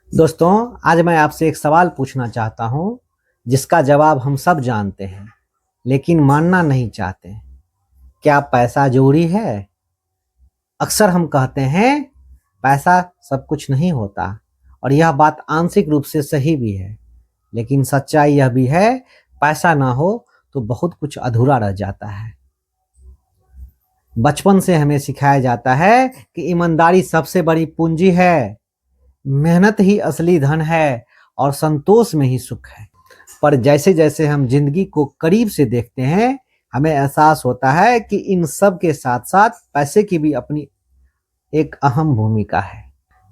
दोस्तों, आज मैं आपसे एक सवाल पूछना चाहता हूँ जिसका जवाब हम सब जानते हैं लेकिन मानना नहीं चाहते। क्या पैसा जरूरी है? अक्सर हम कहते हैं पैसा सब कुछ नहीं होता और यह बात आंशिक रूप से सही भी है, लेकिन सच्चाई यह भी है पैसा ना हो तो बहुत कुछ अधूरा रह जाता है। बचपन से हमें सिखाया जाता है कि ईमानदारी सबसे बड़ी पूंजी है, मेहनत ही असली धन है और संतोष में ही सुख है। पर जैसे जैसे हम जिंदगी को करीब से देखते हैं, हमें एहसास होता है कि इन सब के साथ साथ पैसे की भी अपनी एक अहम भूमिका है।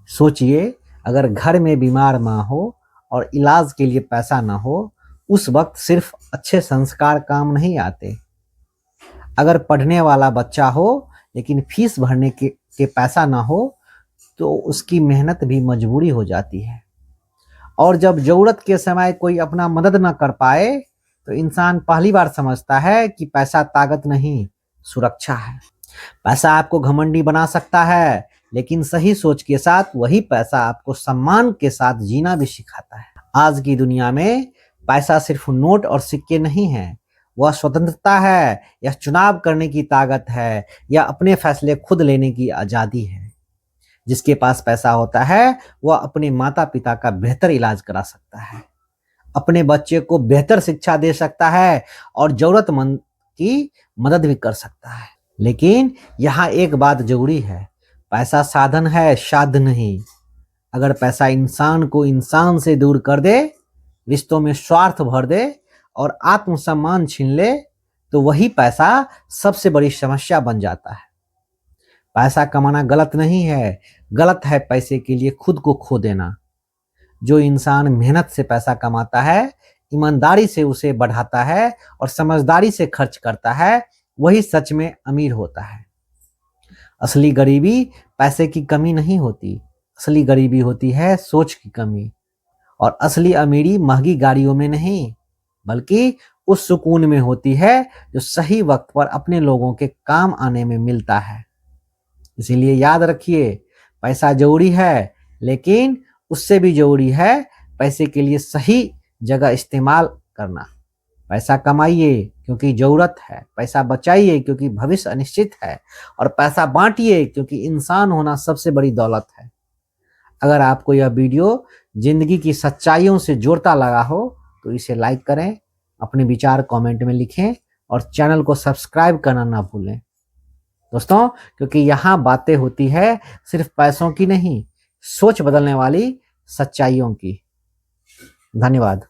सोचिए, अगर घर में बीमार माँ हो और इलाज के लिए पैसा ना हो, उस वक्त सिर्फ अच्छे संस्कार काम नहीं आते। अगर पढ़ने वाला बच्चा हो लेकिन फीस भरने के पैसा ना हो तो उसकी मेहनत भी मजबूरी हो जाती है। और जब जरूरत के समय कोई अपना मदद न कर पाए तो इंसान पहली बार समझता है कि पैसा ताकत नहीं, सुरक्षा है। पैसा आपको घमंडी बना सकता है, लेकिन सही सोच के साथ वही पैसा आपको सम्मान के साथ जीना भी सिखाता है। आज की दुनिया में पैसा सिर्फ नोट और सिक्के नहीं है, वह स्वतंत्रता है, यह चुनाव करने की ताकत है, यह अपने फैसले खुद लेने की आजादी है। जिसके पास पैसा होता है वह अपने माता पिता का बेहतर इलाज करा सकता है, अपने बच्चे को बेहतर शिक्षा दे सकता है और जरूरतमंद की मदद भी कर सकता है। लेकिन यहाँ एक बात जरूरी है, पैसा साधन है, साध नहीं। अगर पैसा इंसान को इंसान से दूर कर दे, रिश्तों में स्वार्थ भर दे और आत्मसम्मान छीन ले, तो वही पैसा सबसे बड़ी समस्या बन जाता है। पैसा कमाना गलत नहीं है, गलत है पैसे के लिए खुद को खो देना। जो इंसान मेहनत से पैसा कमाता है, ईमानदारी से उसे बढ़ाता है और समझदारी से खर्च करता है, वही सच में अमीर होता है। असली गरीबी पैसे की कमी नहीं होती, असली गरीबी होती है सोच की कमी। और असली अमीरी महंगी गाड़ियों में नहीं, बल्कि उस सुकून में होती है जो सही वक्त पर अपने लोगों के काम आने में मिलता है। इसीलिए याद रखिए, पैसा जरूरी है, लेकिन उससे भी जरूरी है पैसे के लिए सही जगह इस्तेमाल करना। पैसा कमाइए क्योंकि जरूरत है, पैसा बचाइए क्योंकि भविष्य अनिश्चित है, और पैसा बांटिए क्योंकि इंसान होना सबसे बड़ी दौलत है। अगर आपको यह वीडियो जिंदगी की सच्चाइयों से जोड़ता लगा हो तो इसे लाइक करें, अपने विचार कमेंट में लिखें और चैनल को सब्सक्राइब करना ना भूलें दोस्तों, क्योंकि यहाँ बातें होती है सिर्फ पैसों की नहीं, सोच बदलने वाली सच्चाइयों की। धन्यवाद।